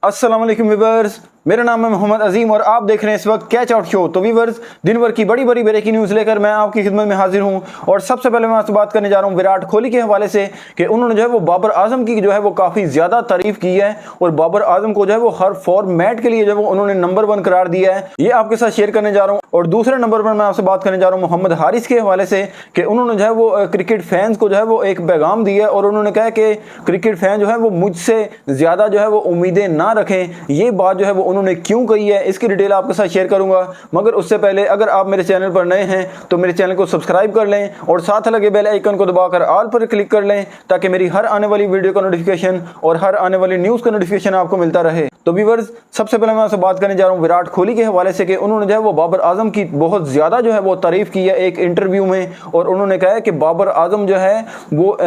अस्सलाम वालेकुम व्यूअर्स, मेरा नाम है मोहम्मद अजीम और आप देख रहे हैं इस वक्त कैच आउट शो। तो व्यूअर्स, दिन भर की बड़ी बड़ी ब्रेकिंग न्यूज़ लेकर मैं आपकी खिदमत में हाजिर हूं। और सबसे पहले मैं आपसे बात करने जा रहा हूं विराट कोहली के हवाले से कि उन्होंने जो है वो बाबर आजम की जो है वो काफ़ी ज़्यादा तारीफ की है और बाबर आजम को जो है वो हर फॉर्मेट के लिए जो है वो उन्होंने नंबर 1 करार दिया है। ये आपके साथ शेयर करने जा रहा हूँ। और दूसरे नंबर पर मैं आपसे बात करने जा रहा हूँ मोहम्मद हारिस के हवाले से कि उन्होंने जो है वो क्रिकेट फैंस को जो है वो एक पैगाम दिया है और उन्होंने कहा कि क्रिकेट फैन जो है वो मुझसे ज़्यादा जो है वो उम्मीदें ना रखें। ये बात जो है वो उन्होंने क्यों कही है, इसकी डिटेल आपके साथ शेयर करूंगा। मगर उससे पहले अगर आप मेरे चैनल पर नए हैं तो मेरे चैनल को सब्सक्राइब कर लें और साथ लगे बेल आइकन को दबाकर ऑल पर क्लिक कर लें ताकि मेरी हर आने वाली वीडियो का नोटिफिकेशन और हर आने वाली न्यूज़ का नोटिफिकेशन आपको मिलता रहे। तो व्यूअर्स, सबसे पहले मैं आपसे बात करने जा रहा हूँ विराट कोहली के हवाले से कि उन्होंने जो है वो बाबर आजम की बहुत ज़्यादा जो है वो तारीफ की है एक इंटरव्यू में। और उन्होंने कहा है कि बाबर आजम जो है वो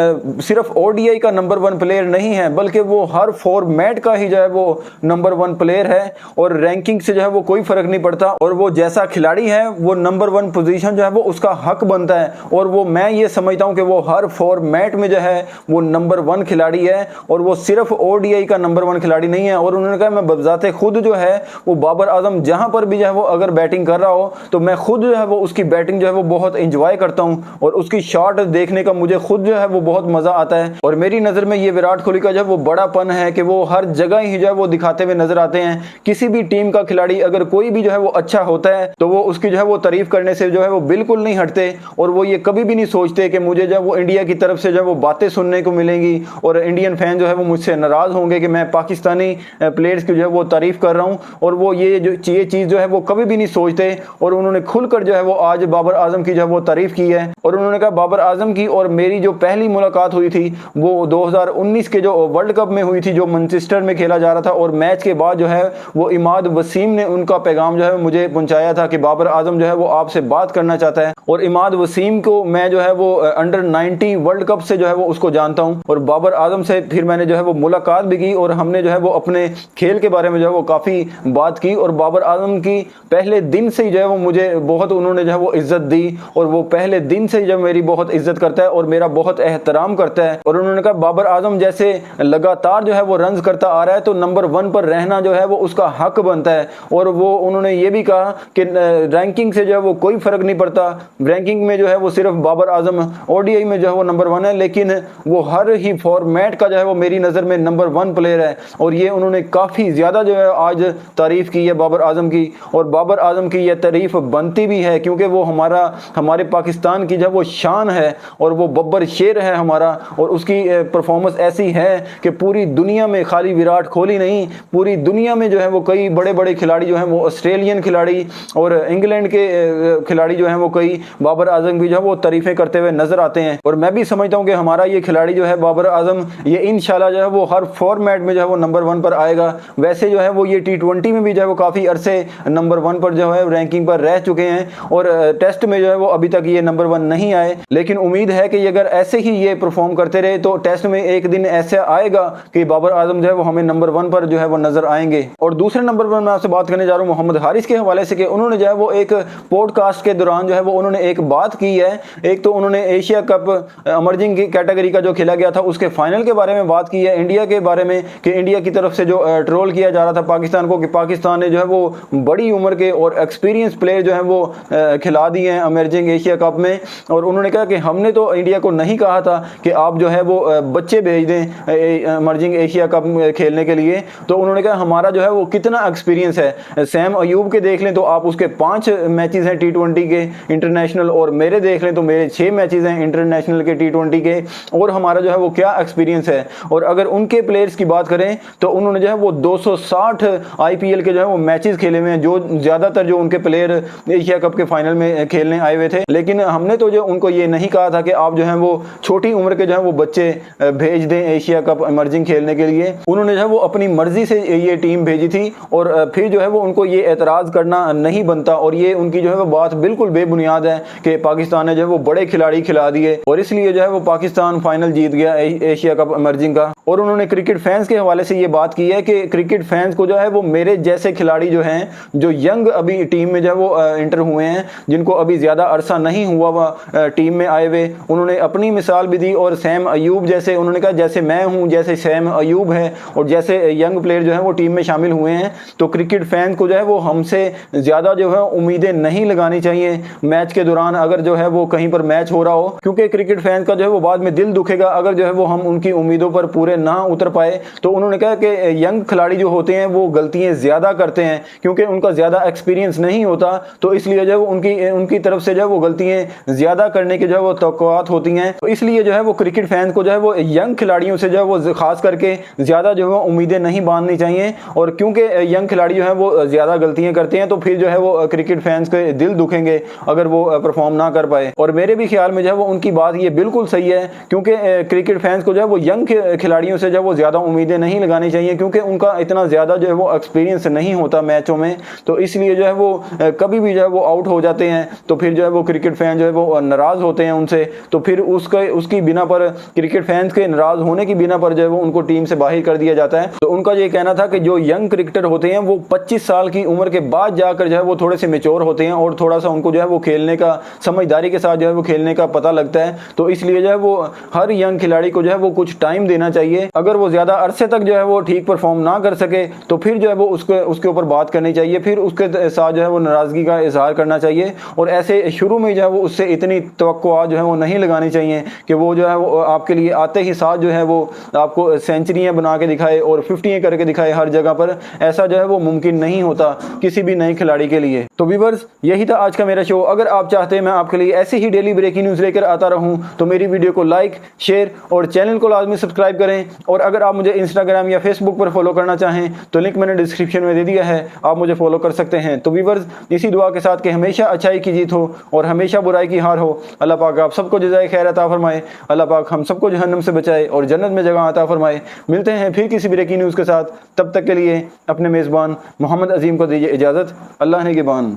सिर्फ ओडीआई का नंबर 1 प्लेयर नहीं है बल्कि वो हर फॉर्मेट का ही जो है वो नंबर 1 प्लेयर है और रैंकिंग से जो है वो कोई फर्क नहीं पड़ता। और वो जैसा खिलाड़ी है वो नंबर 1 पोजीशन जो है वो उसका हक बनता है। और वो मैं ये समझता हूँ कि वो हर फॉर्मेट में जो है वो नंबर 1 खिलाड़ी है और वो सिर्फ ओडीआई का नंबर 1 खिलाड़ी नहीं है। और उन्होंने कहा मैं बजाते खुद जो है वो बाबर आजम जहां पर भी जो है वो अगर बैटिंग कर रहा हो तो मैं खुद जो है वो उसकी बैटिंग जो है वो बहुत एंजॉय करता हूं और उसकी शॉट देखने का मुझे खुद जो है वो बहुत मजा आता है। और मेरी नजर में ये विराट कोहली का जो है वो बड़ापन है कि वो हर जगह ही जो है वो दिखाते हुए नजर आते हैं। किसी भी टीम का खिलाड़ी अगर कोई भी जो है वो अच्छा होता है तो वो उसकी जो है वो तारीफ करने से जो है वो बिल्कुल नहीं हटते और वो ये कभी भी नहीं सोचते कि मुझे जो है वो इंडिया की तरफ से जो है वो बातें सुनने को मिलेंगी और इंडियन फैन जो है वो मुझसे नाराज होंगे कि मैं पाकिस्तानी प्लेयर्स की जो है वो तारीफ कर रहा हूं। और वो ये चीज जो है वो कभी भी नहीं सोचते और उन्होंने खुलकर जो है वो आज बाबर आजम की जो है वो तारीफ की है। और उन्होंने कहा बाबर आजम की और मेरी जो पहली मुलाकात हुई थी वो 2019 के जो वर्ल्ड कप में हुई थी जो मैनचेस्टर में खेला जा रहा था। और मैच के बाद जो है वो इमाद वसीम ने उनका पैगाम जो है मुझे पहुंचाया था कि बाबर आजम जो है वो आपसे बात करना चाहता है। और इमाद वसीम को मैं जो है वो अंडर 90 वर्ल्ड कप से जो है वो उसको जानता हूं और बाबर आजम से फिर मैंने जो है वो मुलाकात भी की और हमने जो है वो अपने खेल के बारे में जो है वो काफ़ी बात की। और बाबर आजम की पहले दिन से ही जो है वो मुझे बहुत उन्होंने जो है वो इज्जत दी और वो पहले दिन से ही जब मेरी बहुत इज्जत करता है और मेरा बहुत एहतराम करता है। और उन्होंने कहा बाबर आजम जैसे लगातार जो है वो रन्स करता आ रहा है तो नंबर 1 पर रहना जो है वो उसका हक बनता है। और वो उन्होंने ये भी कहा कि रैंकिंग से जो है वो कोई फर्क नहीं पड़ता, रैंकिंग में जो है वो सिर्फ बाबर आजम ओडीआई में जो है वो नंबर 1 है लेकिन वो हर ही फॉर्मेट का जो है वो मेरी नज़र में नंबर 1 प्लेयर है। और ये उन्होंने काफ़ी ज़्यादा जो है आज तारीफ की है बाबर आजम की। और बाबर आजम की यह तारीफ बनती भी है क्योंकि वो हमारे पाकिस्तान की जो वो शान है और वो बब्बर शेर है हमारा। और उसकी परफॉर्मेंस ऐसी है कि पूरी दुनिया में खाली विराट कोहली नहीं, पूरी दुनिया में जो है वो कई बड़े बड़े खिलाड़ी जो हैं वो ऑस्ट्रेलियन खिलाड़ी और इंग्लैंड के खिलाड़ी जो हैं वो कई बाबर आजम की जो है वो तारीफें करते हुए नजर आते हैं। और मैं भी समझता हूँ कि हमारा ये खिलाड़ी जो है बाबर आजम ये इंशाल्लाह जो है वो हर फॉर्मेट में जो है वो नंबर 1 पर आएगा। वैसे जो है वो ये T20 में भी जो है वो काफ़ी अरसे नंबर 1 पर जो है रैंकिंग पर रह चुके हैं और टेस्ट में जो है वो अभी तक ये नंबर 1 नहीं आए। लेकिन उम्मीद है कि अगर ऐसे ही ये परफॉर्म करते रहे तो टेस्ट में एक दिन ऐसा आएगा कि बाबर आजम जो है वो हमें नंबर 1 पर जो है वो नजर आएंगे। और दूसरे नंबर पर मैं आपसे बात करने जा रहा हूँ मोहम्मद हारिस के हवाले से कि उन्होंने जो है वो एक पॉडकास्ट के दौरान जो है वो उन्होंने एक बात की है। एक तो उन्होंने एशिया कप इमर्जिंग कैटेगरी का जो खेला गया था उसके फाइनल के बारे में बात की है, इंडिया के बारे में कि इंडिया की तरफ से जो ट्रोल किया जा रहा था पाकिस्तान को कि पाकिस्तान ने जो है वो बड़ी उम्र के और एक्सपीरियंस प्लेयर जो है वो खिला दिए हैं इमर्जिंग एशिया कप में। और उन्होंने कहा कि हमने तो इंडिया को नहीं कहा था कि आप जो है वो बच्चे भेज दें इमर्जिंग एशिया कप खेलने के लिए। तो उन्होंने कहा हमारा जो है वो कितना एक्सपीरियंस है, सैम अयूब के देख लें तो आप उसके 5 मैचेस हैं T20 के इंटरनेशनल और मेरे देख लें तो मेरे 6 मैचेस हैं इंटरनेशनल के T20 के और हमारा जो है वो क्या एक्सपीरियंस है। और अगर उनके प्लेयर्स की बात करें तो उन्होंने जो है वो 260 IPL के जो है वो मैचेस खेले हुए हैं, जो ज़्यादातर जो उनके प्लेयर एशिया कप के फाइनल में खेलने आए हुए थे। लेकिन हमने तो जो उनको ये नहीं कहा था कि आप जो है वो छोटी उम्र के जो है वो बच्चे भेज दें एशिया कप इमर्जिंग खेलने के लिए। उन्होंने जो है वो अपनी मर्जी से ये टीम भेजी थी और फिर जो है वो उनको ये एतराज़ करना नहीं बनता। और ये उनकी जो है वो बात बिल्कुल बेबुनियाद है कि पाकिस्तान ने जो है वो बड़े खिलाड़ी खिला दिए और इसलिए जो है वो पाकिस्तान फाइनल जीत गया एशिया कप इमर्जिंग का। और उन्होंने क्रिकेट फैंस के हवाले से ये बात की है कि क्रिकेट फैंस को जो है वो मेरे जैसे खिलाड़ी जो हैं, जो यंग अभी टीम में जो है वो इंटर हुए हैं, जिनको अभी ज़्यादा अरसा नहीं हुआ हुआ टीम में आए हुए, उन्होंने अपनी मिसाल भी दी। और सैम अयूब जैसे, उन्होंने कहा जैसे मैं हूं, जैसे सैम अयूब है, और जैसे यंग प्लेयर जो है वो टीम में शामिल हुए हैं, तो क्रिकेट फैंस को जो है वो हमसे ज़्यादा जो है उम्मीदें नहीं लगानी चाहिए मैच के दौरान, अगर जो है वो कहीं पर मैच हो रहा हो, क्योंकि क्रिकेट फैंस का जो है वो बाद में दिल दुखेगा अगर जो है वो हम उनकी उम्मीदों पर पूरे ना उतर पाए। तो उन्होंने कहा कि यंग खिलाड़ी जो होते हैं वो गलतियां ज़्यादा करते हैं, क्योंकि उनका ज़्यादा एक्सपीरियंस नहीं होता, तो इसलिए जो है वो उनकी तरफ से जो है वो गलतियां ज़्यादा करने की जो है वो तवक्कुआत होती हैं। तो इसलिए जो है वो क्रिकेट फैंस को जो है वो यंग खिलाड़ियों से जो है वो खास करके ज़्यादा जो है उम्मीदें नहीं बांधनी चाहिए। और क्योंकि यंग खिलाड़ी जो है वो ज़्यादा गलतियां करते हैं, तो फिर जो है वो क्रिकेट फैंस के दिल दुखेंगे अगर वो परफॉर्म ना कर पाए। और मेरे भी ख्याल में जो है वो उनकी बात ये बिल्कुल सही है, क्योंकि क्रिकेट फैंस को जो है वो यंग खिलाड़ियों से जो है वो ज़्यादा उम्मीदें नहीं लगानी चाहिए, क्योंकि उनका इतना ज़्यादा जो है वो एक्सपीरियंस नहीं होता मैचों में। तो इसलिए जो है वो कभी भी जो है वो आउट हो जाते हैं, तो फिर जो है वो क्रिकेट फैन जो है वो नाराज़ होते हैं उनसे, तो फिर उसकी बिना पर, क्रिकेट फैंस के नाराज़ होने की बिना पर जो है वो उनको टीम से बाहर कर दिया जाता है। तो उनका ये कहना था कि जो यंग क्रिकेटर होते हैं वो 25 साल की उम्र के बाद जाकर जो है वो थोड़े से मेच्योर होते हैं, और थोड़ा सा उनको जो है वो खेलने का, समझदारी के साथ जो है वो खेलने का पता लगता है। तो इसलिए जो है वो हर यंग खिलाड़ी को जो है वो कुछ टाइम देना चाहिए। अगर वो ज़्यादा अरसे तक जो है वो ठीक परफॉर्म ना कर सके, तो फिर जो है वो उसके ऊपर बात करनी चाहिए, फिर उसके साथ जो है वो नाराज़गी का इजहार करना चाहिए। और ऐसे शुरू में जो है वो उससे इतनी तवक्कुआ जो है वो नहीं लगानी चाहिए कि वो जो है वो आपके लिए आते ही साथ जो है वो आपको सेंचुरियाँ बना के दिखाए और 50 करके दिखाए हर जगह पर। ऐसा जो है वो मुमकिन नहीं होता किसी भी नए खिलाड़ी के लिए। तो व्यूअर्स, यही था आज का मेरा शो। अगर आप चाहते हैं मैं आपके लिए ऐसी ही डेली ब्रेकिंग न्यूज़ लेकर आता रहूं, तो मेरी वीडियो को लाइक, शेयर और चैनल को लाजमी सब्सक्राइब करें। और अगर आप मुझे इंस्टाग्राम या फेसबुक पर फॉलो करना चाहें तो लिंक मैंने डिस्क्रिप्शन में दे दिया है, आप मुझे फॉलो कर सकते हैं। तो व्यूअर्स, इसी दुआ के साथ कि हमेशा अच्छाई की जीत हो और हमेशा बुराई की हार हो। अल्लाह पाक आप सबको जज़ाए खैर अता फरमाए। अल्लाह पाक हम सबको जहन्नम से बचाए और जन्नत में जगह अता फरमाए। मिलते हैं फिर किसी ब्रेकिंग न्यूज़ के साथ, तब तक के लिए अपने मेज़बान मोहम्मद अजीम को दीजिए इजाज़त। अल्लाह ने के बान।